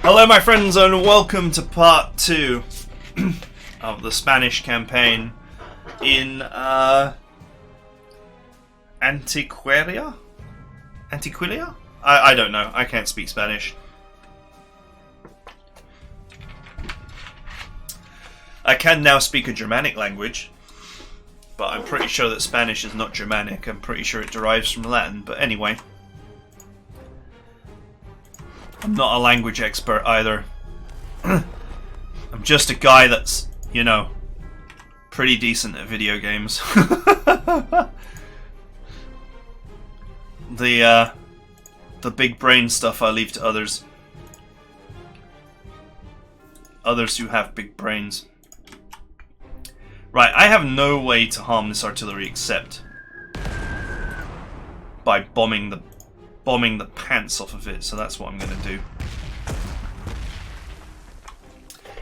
Hello my friends and welcome to part 2 of the Spanish campaign in Antequera? Antequilla? I don't know, I can't speak Spanish. I can now speak a Germanic language, but I'm pretty sure that Spanish is not Germanic. I'm pretty sure it derives from Latin, but anyway. I'm not a language expert either. I'm just a guy that's, you know, pretty decent at video games. The big brain stuff I leave to others. Others who have big brains. Right, I have no way to harm this artillery except by bombing the pants off of it, so that's what I'm going to do.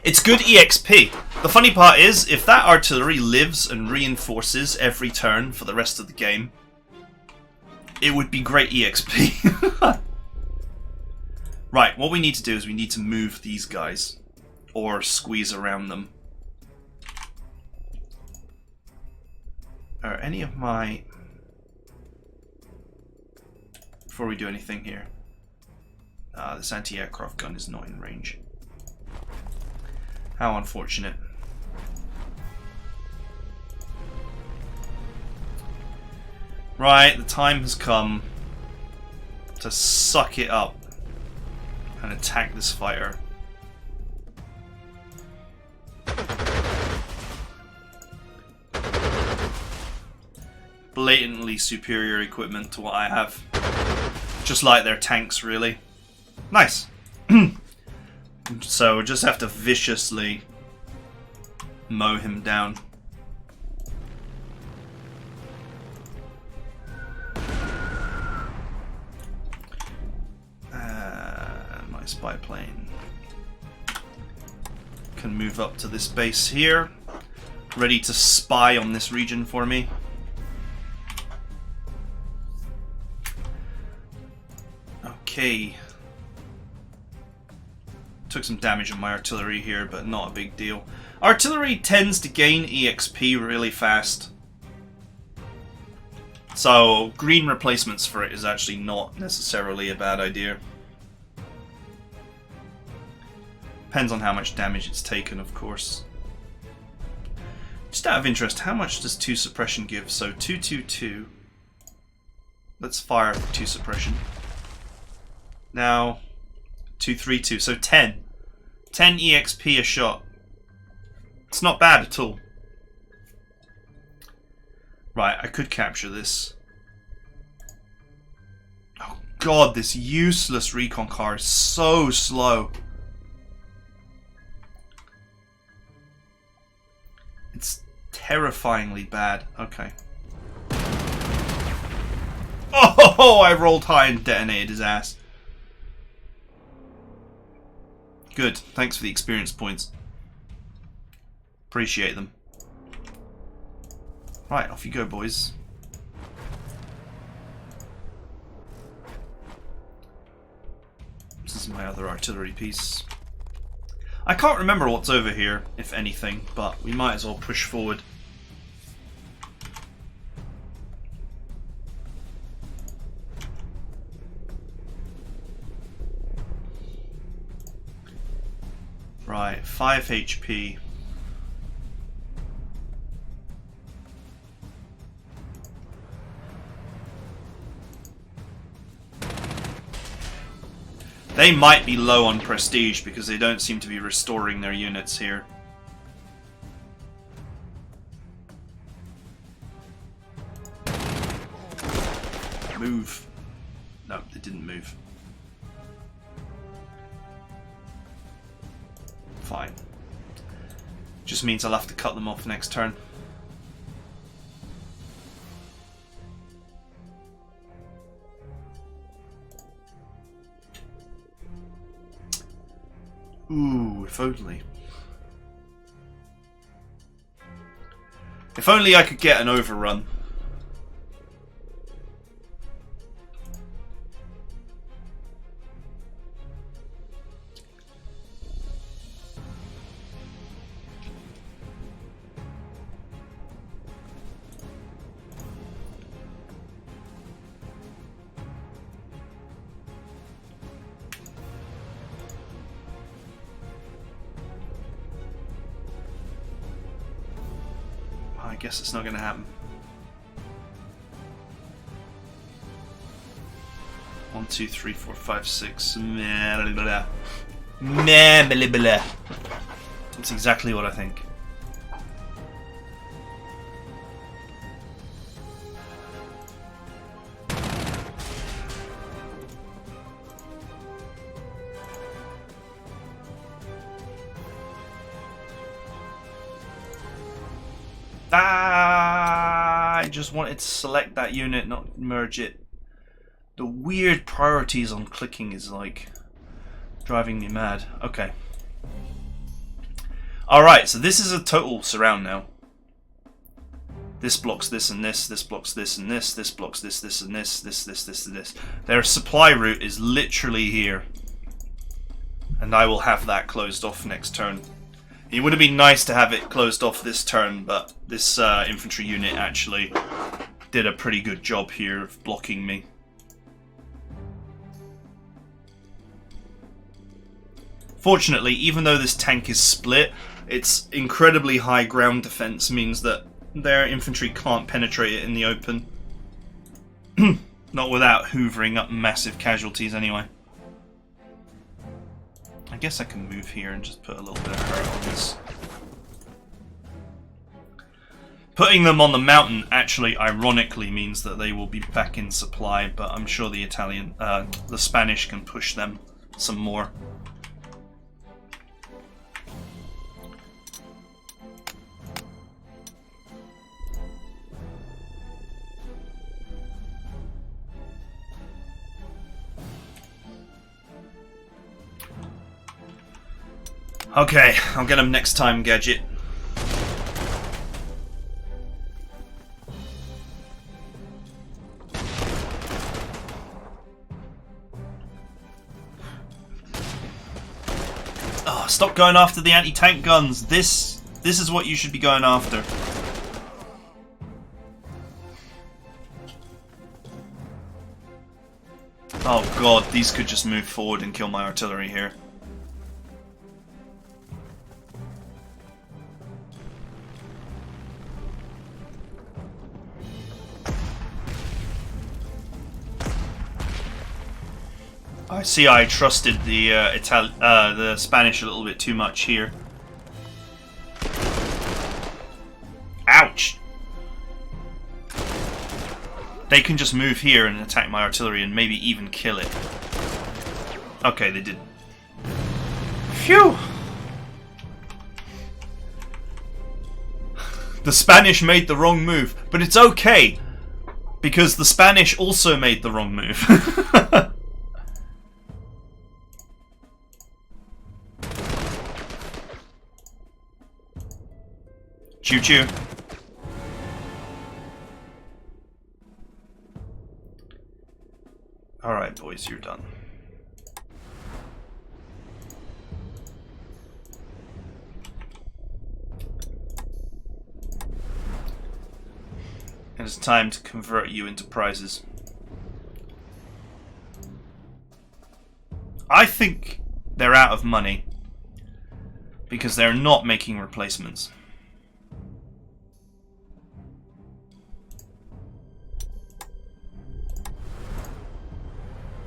It's good EXP. The funny part is, if that artillery lives and reinforces every turn for the rest of the game, it would be great EXP. Right, what we need to do is we need to move these guys, or squeeze around them. Are any of my... Before we do anything here, this anti-aircraft gun is not in range. How unfortunate. Right, the time has come to suck it up and attack this fighter. Blatantly superior equipment to what I have. Just like their tanks, really. Nice. So we'll just have to viciously mow him down. My spy plane can move up to this base here, ready to spy on this region for me. Okay. Took some damage on my artillery here, but not a big deal. Artillery tends to gain EXP really fast. So, green replacements for it is actually not necessarily a bad idea. Depends on how much damage it's taken, of course. Just out of interest, how much does 2 suppression give? So, 222. Let's fire for 2 suppression. Now, 232, so 10. 10 EXP a shot. It's not bad at all. Right, I could capture this. Oh god, this useless recon car is so slow. It's terrifyingly bad. Okay. Oh, I rolled high and detonated his ass. Good. Thanks for the experience points. Appreciate them. Right, off you go, boys. This is my other artillery piece. I can't remember what's over here, if anything, but we might as well push forward. Right, 5 HP. They might be low on prestige because they don't seem to be restoring their units here. Move. No, they didn't move. Fine. Just means I'll have to cut them off next turn. Ooh, if only. If only I could get an overrun. guess it's not going to happen. 1, 2, 3, 4, 5, 6. That's exactly what I think. I just wanted to select that unit, not merge it. The weird priorities on clicking is like driving me mad. Okay. Alright, so this is a total surround now. This blocks this and this, this blocks this and this blocks this, this and this and this. Their supply route is literally here. And I will have that closed off next turn. It would have been nice to have it closed off this turn, but this infantry unit actually did a pretty good job here of blocking me. Fortunately, even though this tank is split, its incredibly high ground defense means that their infantry can't penetrate it in the open. Not without hoovering up massive casualties anyway. I guess I can move here and just put a little bit of hurt on this. Putting them on the mountain actually ironically means that they will be back in supply, but I'm sure the Spanish can push them some more. Okay, I'll get him next time, Gadget. Oh, stop going after the anti-tank guns. This is what you should be going after. Oh god, these could just move forward and kill my artillery here. I see I trusted the Spanish a little bit too much here. Ouch! They can just move here and attack my artillery and maybe even kill it. Okay, they did. Phew! The Spanish made the wrong move, but it's okay! Because the Spanish also made the wrong move. Choo-choo. Alright, boys, you're done. It is time to convert you into prizes. I think they're out of money because they're not making replacements.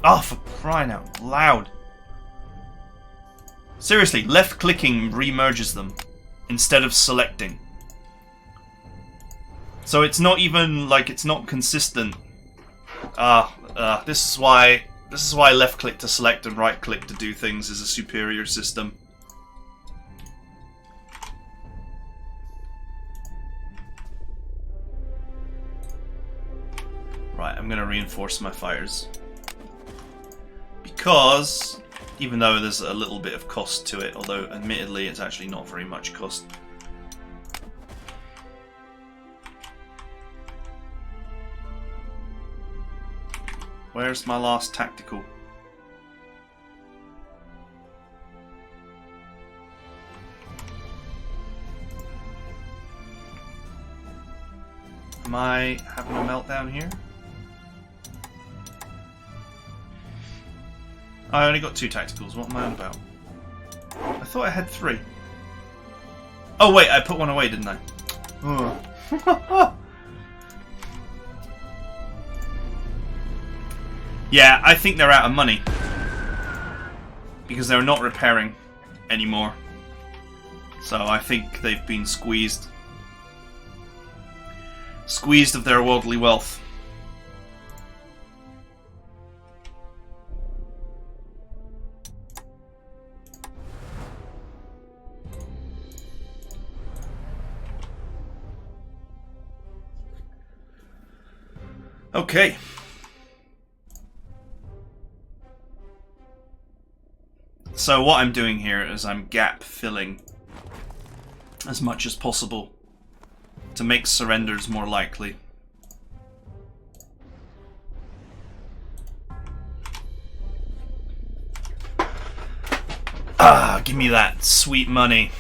Oh, for crying out loud. Seriously, left-clicking remerges them instead of selecting. So it's not even like it's not consistent. This is why left-click to select and right-click to do things is a superior system. Right, I'm gonna reinforce my fires. Because, even though there's a little bit of cost to it, although admittedly it's actually not very much cost. Where's my last tactical? Am I having a meltdown here? I only got 2 tacticals. What am I on about? I thought I had 3. Oh wait, I put one away, didn't I? Oh. Yeah, I think they're out of money. Because they're not repairing anymore. So I think they've been squeezed. Squeezed of their worldly wealth. Okay. So what I'm doing here is I'm gap filling as much as possible to make surrenders more likely. Ah, give me that sweet money.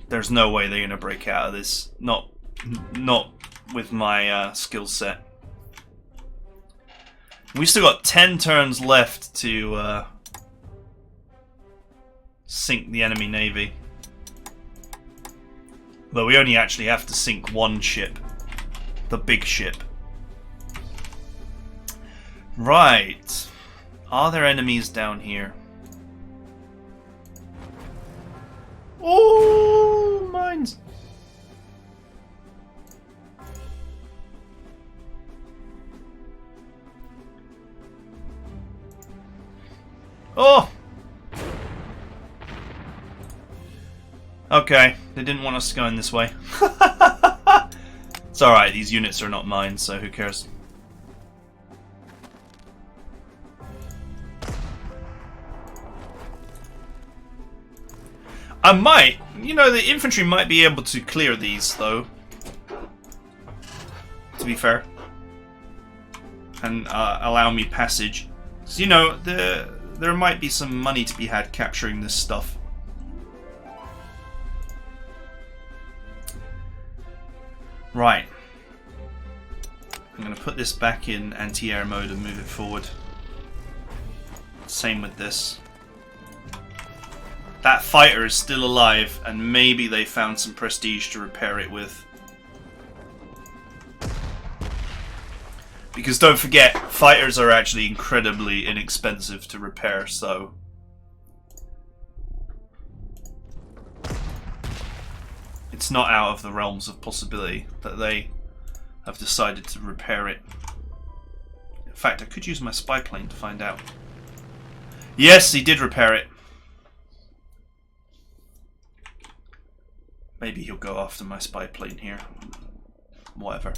There's no way they're gonna break out of this. Not with my skill set. We still got 10 turns left to sink the enemy navy. Though we only actually have to sink one ship. The big ship. Right. Are there enemies down here? Oh, mines. Oh! Okay, they didn't want us going this way. It's alright, these units are not mine, so who cares? I might, you know, the infantry might be able to clear these, though. To be fair. And allow me passage. So, you know, there might be some money to be had capturing this stuff. Right. I'm going to put this back in anti-air mode and move it forward. Same with this. That fighter is still alive, and maybe they found some prestige to repair it with. Because don't forget, fighters are actually incredibly inexpensive to repair, so... it's not out of the realms of possibility that they have decided to repair it. In fact, I could use my spy plane to find out. Yes, he did repair it. Maybe he'll go after my spy plane here. Whatever.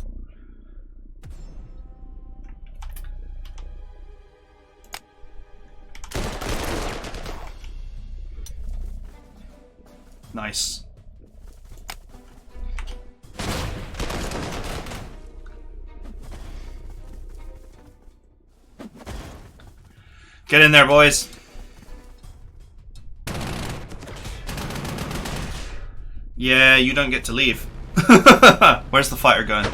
Nice. Get in there, boys. Yeah, you don't get to leave. Where's the fighter going?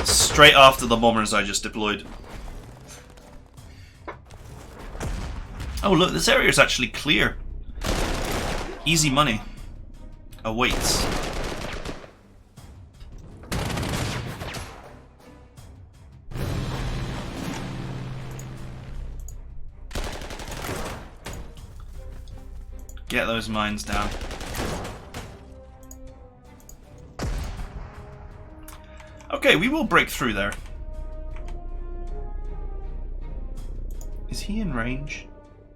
Straight after the bombers I just deployed. Oh look, this area is actually clear. Easy money awaits. Get those mines down. Okay, we will break through there. Is he in range?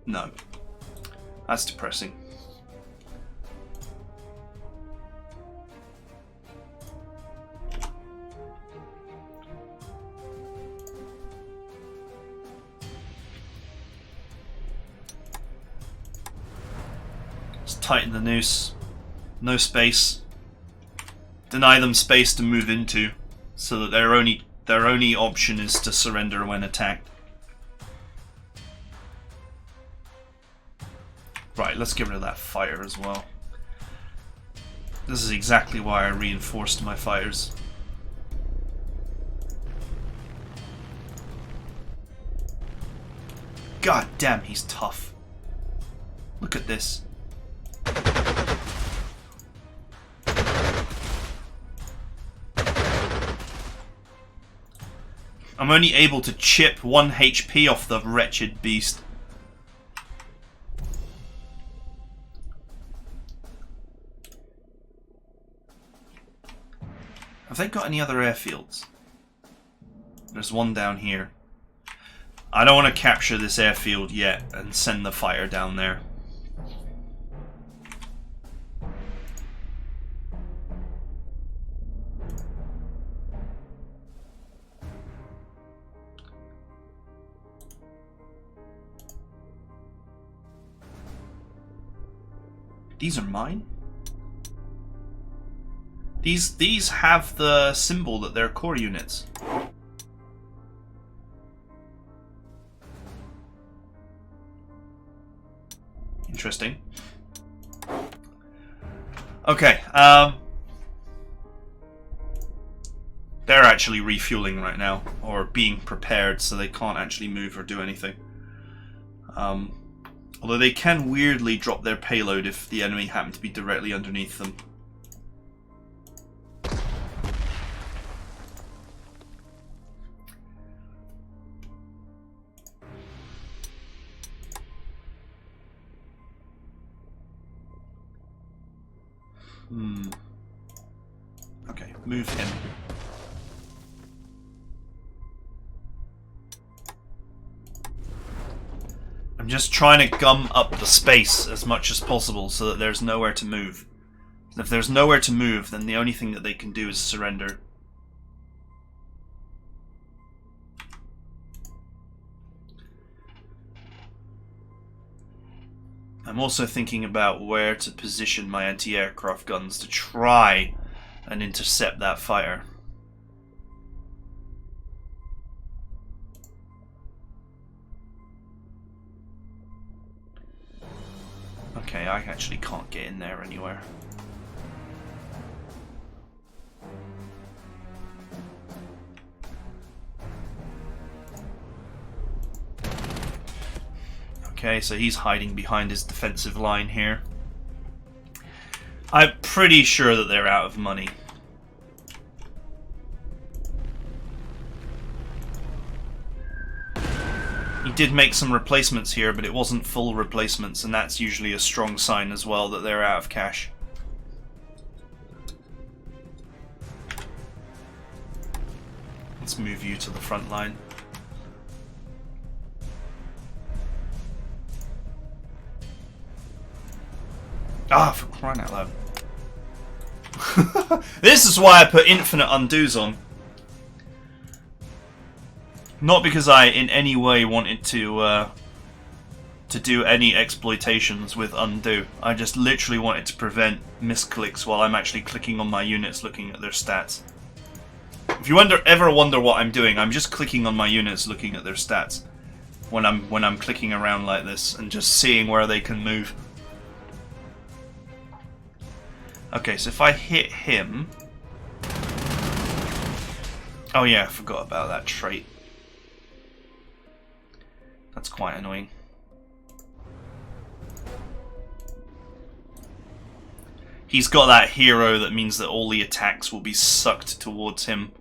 No. That's depressing. Let's tighten the noose. No space. Deny them space to move into, so that their only option is to surrender when attacked. Right, let's get rid of that fire as well. This is exactly why I reinforced my fighters. God damn, he's tough. Look at this. I'm only able to chip 1 HP off the wretched beast. Have they got any other airfields? There's one down here. I don't want to capture this airfield yet and send the fighter down there. These are mine? These have the symbol that they're core units. Interesting. Okay, they're actually refueling right now, or being prepared, so they can't actually move or do anything. Although they can weirdly drop their payload if the enemy happen to be directly underneath them. Okay, move him. I'm just trying to gum up the space as much as possible so that there's nowhere to move. If there's nowhere to move, then the only thing that they can do is surrender. I'm also thinking about where to position my anti-aircraft guns to try and intercept that fire. Okay, I actually can't get in there anywhere. Okay, so he's hiding behind his defensive line here. I'm pretty sure that they're out of money. He did make some replacements here, but it wasn't full replacements, and that's usually a strong sign as well that they're out of cash. Let's move you to the front line. Ah, for crying out loud. This is why I put infinite undos on. Not because I in any way wanted to do any exploitations with undo. I just literally wanted to prevent misclicks while I'm actually clicking on my units looking at their stats. If you ever wonder what I'm doing, I'm just clicking on my units looking at their stats when I'm clicking around like this and just seeing where they can move. Okay, so if I hit him... Oh yeah, I forgot about that trait. That's quite annoying. He's got that hero that means that all the attacks will be sucked towards him.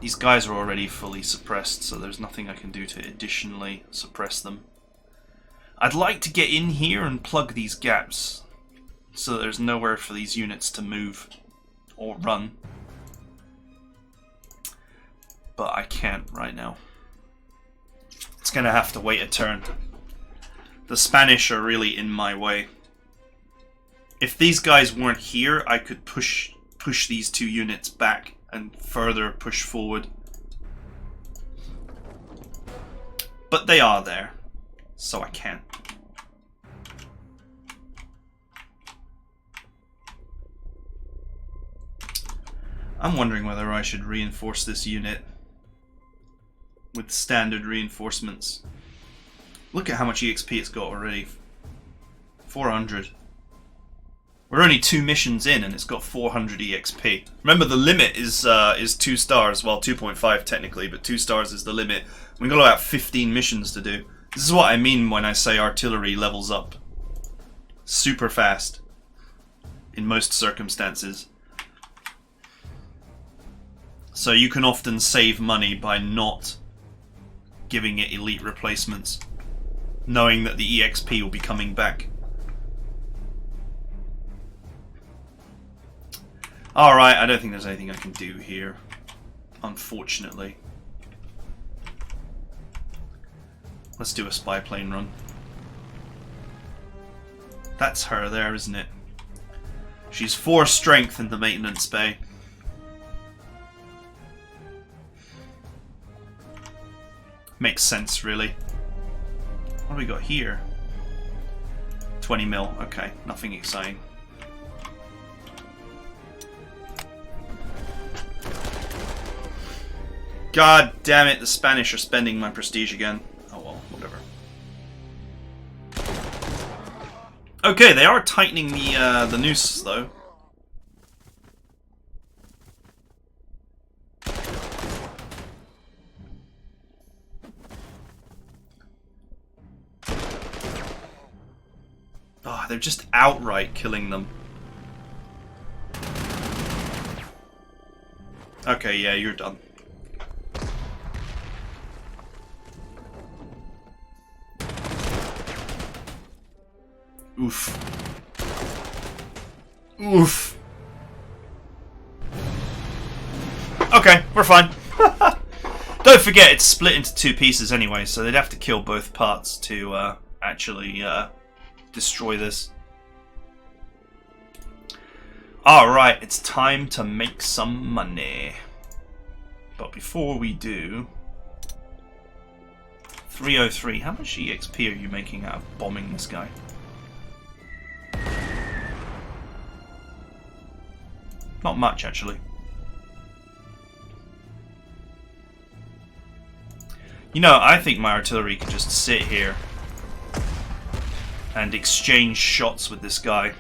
These guys are already fully suppressed, so there's nothing I can do to additionally suppress them. I'd like to get in here and plug these gaps, so that there's nowhere for these units to move or run. But I can't right now. It's gonna have to wait a turn. The Spanish are really in my way. If these guys weren't here, I could push these two units back and further push forward. But they are there, so I can't. I'm wondering whether I should reinforce this unit with standard reinforcements. Look at how much EXP it's got already. 400. We're only 2 missions in and it's got 400 EXP. Remember, the limit is 2 stars. Well, 2.5 technically, but 2 stars is the limit. We've got about 15 missions to do. This is what I mean when I say artillery levels up. super fast in most circumstances. So you can often save money by not giving it elite replacements, knowing that the EXP will be coming back. Alright, I don't think there's anything I can do here, unfortunately. Let's do a spy plane run. That's her there, isn't it? She's 4 strength in the maintenance bay. Makes sense, really. What do we got here? 20 mil. Okay, nothing exciting. God damn it, the Spanish are spending my prestige again. Oh well, whatever. Okay, they are tightening the noose, though. Oh, they're just outright killing them. Okay, yeah, you're done. Oof. Oof. Okay, we're fine. Don't forget, it's split into 2 pieces anyway, so they'd have to kill both parts to actually destroy this. Alright, it's time to make some money. But before we do... 303. How much EXP are you making out of bombing this guy? Not much, actually. You know, I think my artillery could just sit here and exchange shots with this guy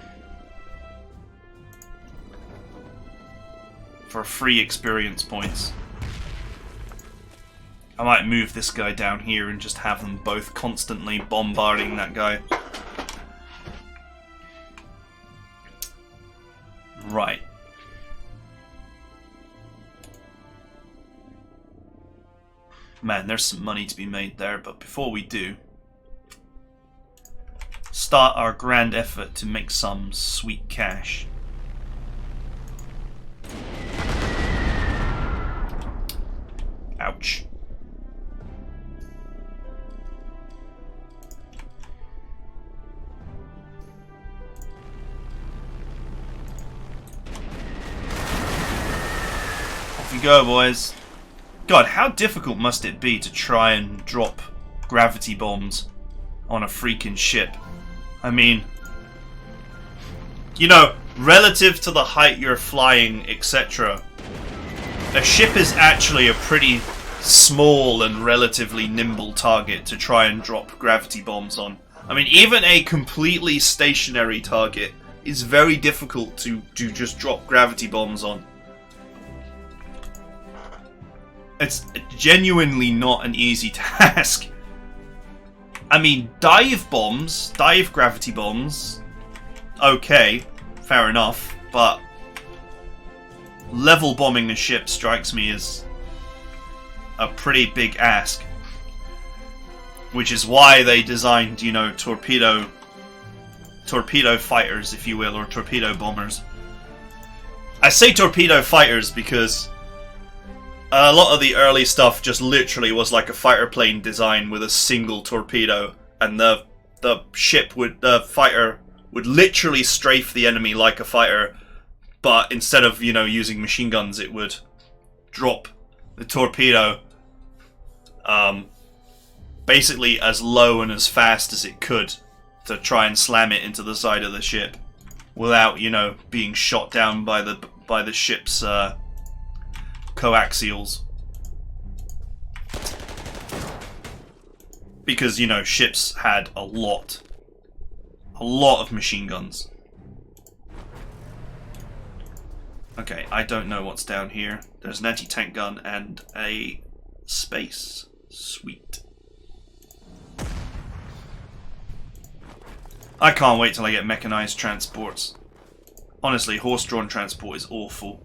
for free experience points. I might move this guy down here and just have them both constantly bombarding that guy. Right. Man, there's some money to be made there, but before we do, start our grand effort to make some sweet cash. Ouch. Off we go, boys. God, how difficult must it be to try and drop gravity bombs on a freaking ship? I mean, you know, relative to the height you're flying, etc., a ship is actually a pretty small and relatively nimble target to try and drop gravity bombs on. I mean, even a completely stationary target is very difficult to just drop gravity bombs on. It's genuinely not an easy task. I mean, dive gravity bombs, okay, fair enough, but level bombing a ship strikes me as a pretty big ask. Which is why they designed, you know, torpedo fighters, if you will, or torpedo bombers. I say torpedo fighters because a lot of the early stuff just literally was like a fighter plane design with a single torpedo, and the fighter would literally strafe the enemy like a fighter, but instead of, you know, using machine guns, it would drop the torpedo basically as low and as fast as it could to try and slam it into the side of the ship without, you know, being shot down by the ship's coaxials. Because, you know, ships had a lot of machine guns. Okay, I don't know what's down here. There's an anti-tank gun and a space. Sweet. I can't wait till I get mechanized transports. Honestly, horse-drawn transport is awful.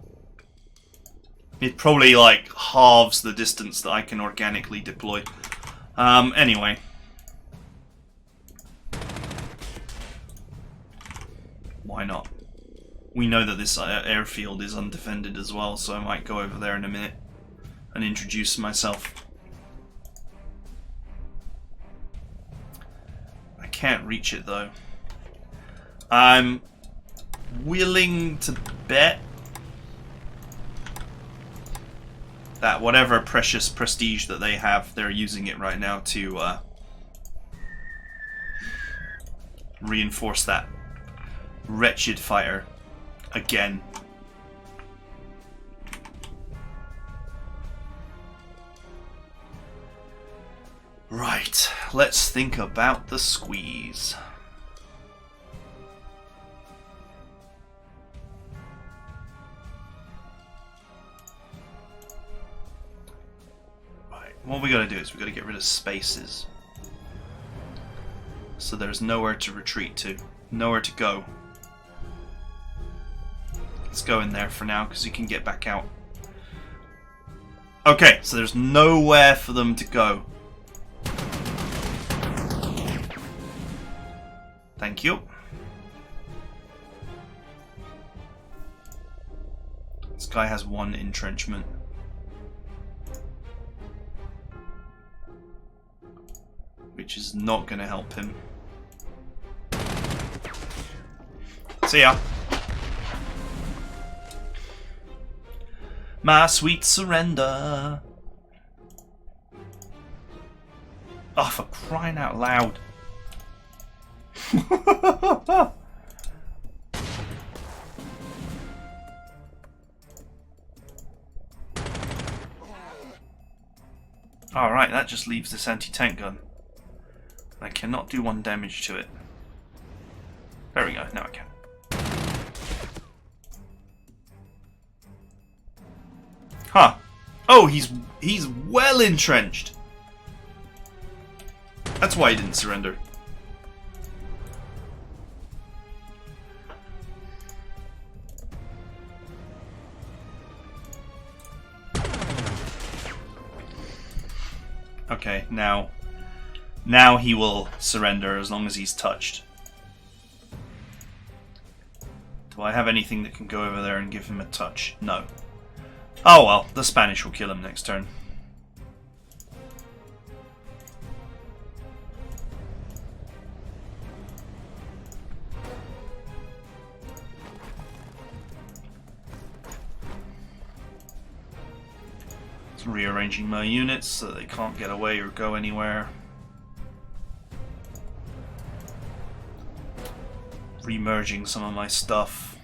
It probably, like, halves the distance that I can organically deploy. Anyway. Why not? We know that this airfield is undefended as well, so I might go over there in a minute and introduce myself. I can't reach it, though. I'm willing to bet that whatever precious prestige that they have, they're using it right now to reinforce that wretched fighter again. Right, let's think about the squeeze. What we gotta do is we gotta get rid of spaces. So there's nowhere to retreat to. Nowhere to go. Let's go in there for now, because you can get back out. Okay, so there's nowhere for them to go. Thank you. This guy has one entrenchment. Which is not going to help him. See ya. My sweet surrender. Oh, for crying out loud. Alright, that just leaves this anti-tank gun. I cannot do 1 damage to it. There we go, now I can. Huh. Oh, he's well entrenched. That's why he didn't surrender. Okay, now he will surrender as long as he's touched. Do I have anything that can go over there and give him a touch? No. Oh well, the Spanish will kill him next turn. Just rearranging my units so they can't get away or go anywhere. Remerging some of my stuff.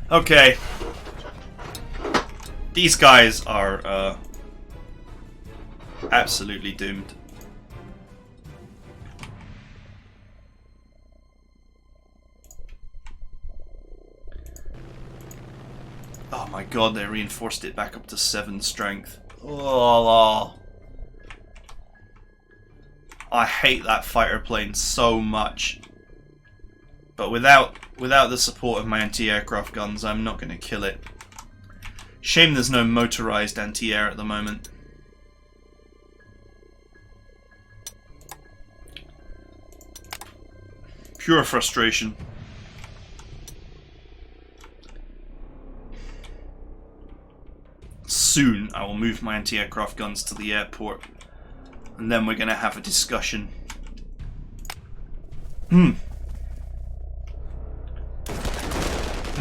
Okay. These guys are absolutely doomed. Oh my god, they reinforced it back up to 7 strength. Oh, I hate that fighter plane so much. But without the support of my anti-aircraft guns, I'm not going to kill it. Shame there's no motorized anti-air at the moment. Pure frustration. Soon I will move my anti-aircraft guns to the airport, and then we're going to have a discussion. We're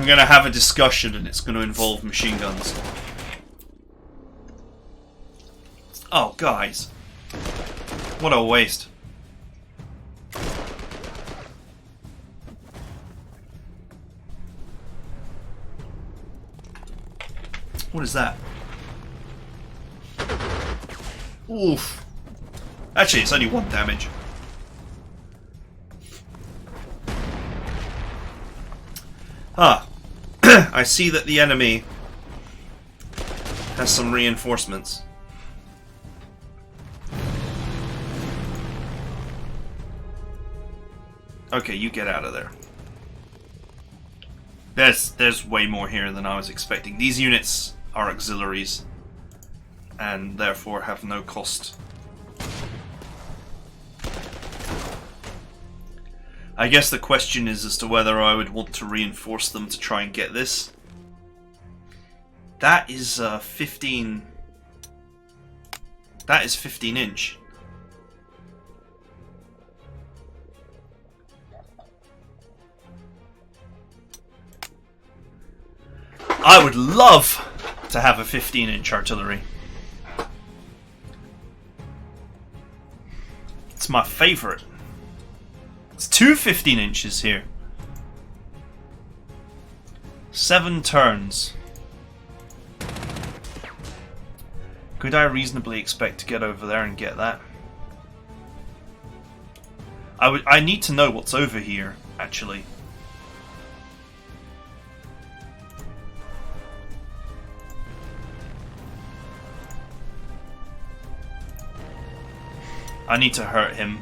going to have a discussion, and it's going to involve machine guns. Oh, guys. What a waste. What is that? Oof. Actually, it's only 1 damage. Ah, I see that the enemy has some reinforcements. Okay, you get out of there. There's way more here than I was expecting. These units are auxiliaries and therefore have no cost. I guess the question is as to whether I would want to reinforce them to try and get this. That is 15. That is 15 inch. I would love to have a 15-inch artillery. It's my favorite. It's two 15 inches here. 7 turns. Could I reasonably expect to get over there and get that? I need to know what's over here, actually. I need to hurt him.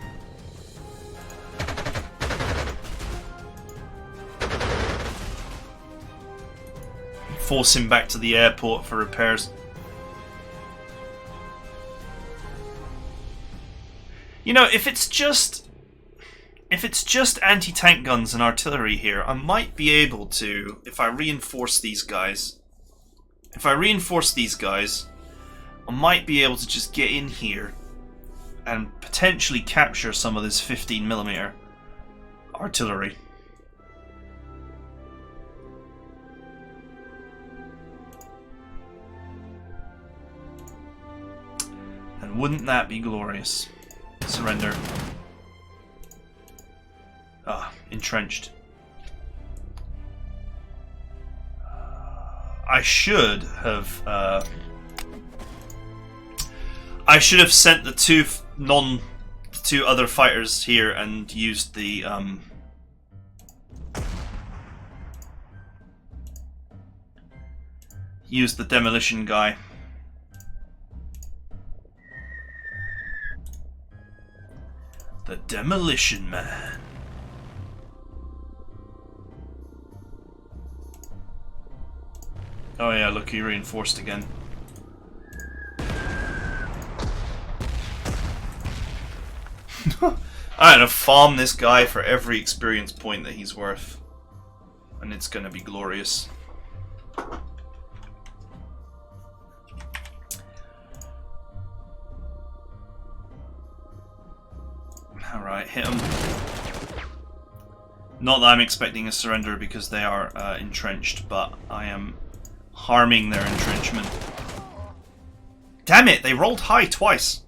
Force him back to the airport for repairs. You know, if it's just anti-tank guns and artillery here, I might be able to, if I reinforce these guys. If I reinforce these guys, I might be able to just get in here and potentially capture some of this 15mm artillery. And wouldn't that be glorious? Surrender. Ah, entrenched. I should have sent the two other fighters here and used the demolition guy. The demolition man. Oh yeah, look, he reinforced again. I'm gonna farm this guy for every experience point that he's worth. And it's gonna be glorious. Alright, hit him. Not that I'm expecting a surrender because they are entrenched, but I am harming their entrenchment. Damn it, they rolled high twice.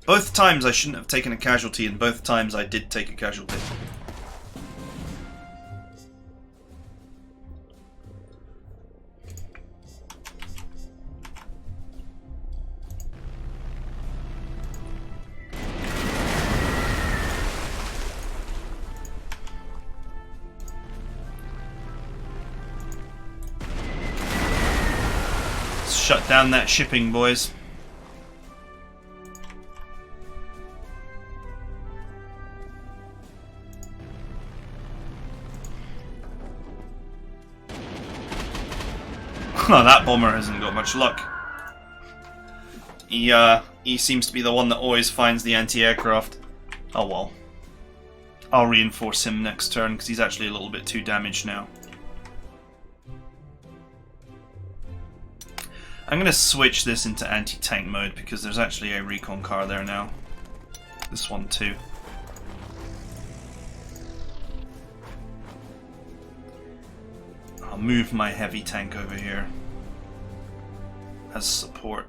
Both times I shouldn't have taken a casualty, and both times I did take a casualty. Let's shut down that shipping, boys. Oh, that bomber hasn't got much luck. He seems to be the one that always finds the anti-aircraft. Oh well. I'll reinforce him next turn because he's actually a little bit too damaged now. I'm going to switch this into anti-tank mode because there's actually a recon car there now. This one too. I'll move my heavy tank over here as support.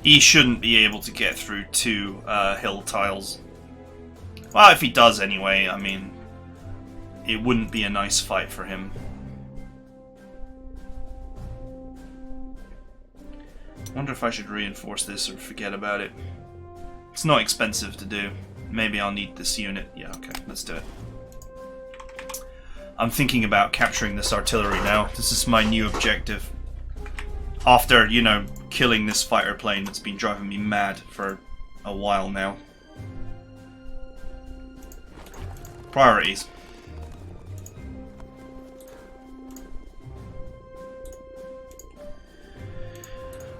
He shouldn't be able to get through 2 hill tiles. Well, if he does anyway, I mean, it wouldn't be a nice fight for him. Wonder if I should reinforce this or forget about it. It's not expensive to do. Maybe I'll need this unit. Yeah, okay, let's do it. I'm thinking about capturing this artillery now. This is my new objective. After, you know, killing this fighter plane that's been driving me mad for a while now. Priorities.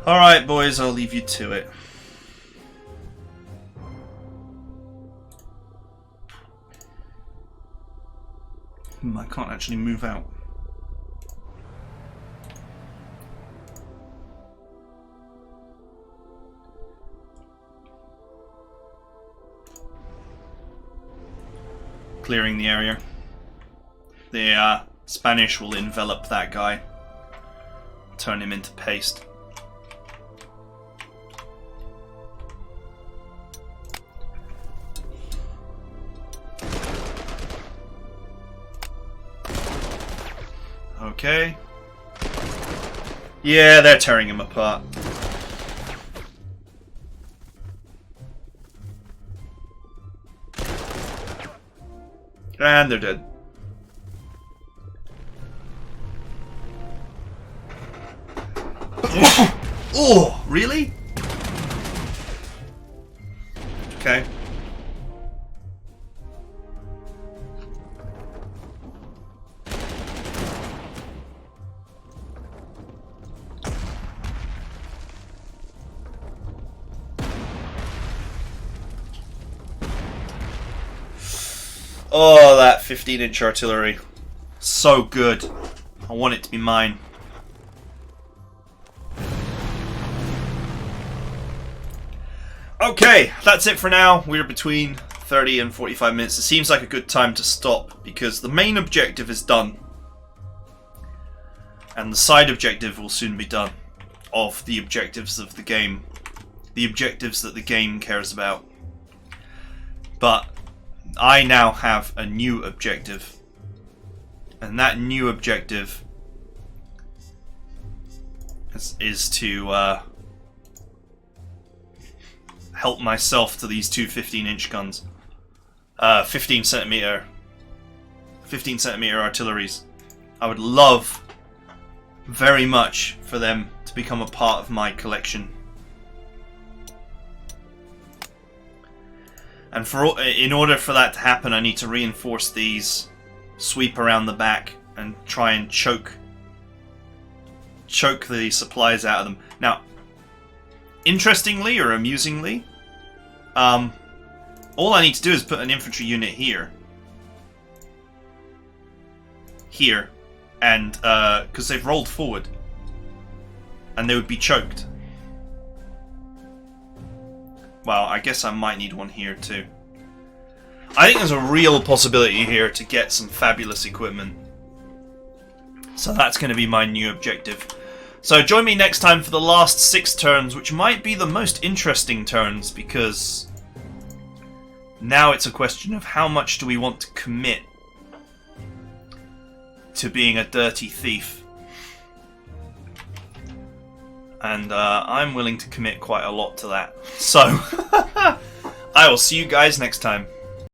Alright, boys, I'll leave you to it. I can't actually move out. Clearing the area. The Spanish will envelop that guy. Turn him into paste. Okay. Yeah, they're tearing him apart. And they're dead. Oh, really? Okay. Oh, that 15-inch artillery. So good. I want it to be mine. Okay, that's it for now. We're between 30 and 45 minutes. It seems like a good time to stop because the main objective is done. And the side objective will soon be done. Of the objectives of the game. The objectives that the game cares about. But I now have a new objective. And that new objective is to help myself to these two 15-inch guns. 15 centimeter artilleries. I would love very much for them to become a part of my collection. And in order for that to happen, I need to reinforce these, sweep around the back, and try and choke the supplies out of them. Now, interestingly or amusingly, all I need to do is put an infantry unit here, and because they've rolled forward, and they would be choked. Well, I guess I might need one here too. I think there's a real possibility here to get some fabulous equipment. So that's going to be my new objective. So join me next time for the last 6 turns, which might be the most interesting turns, because now it's a question of how much do we want to commit to being a dirty thief. And I'm willing to commit quite a lot to that. So, I will see you guys next time.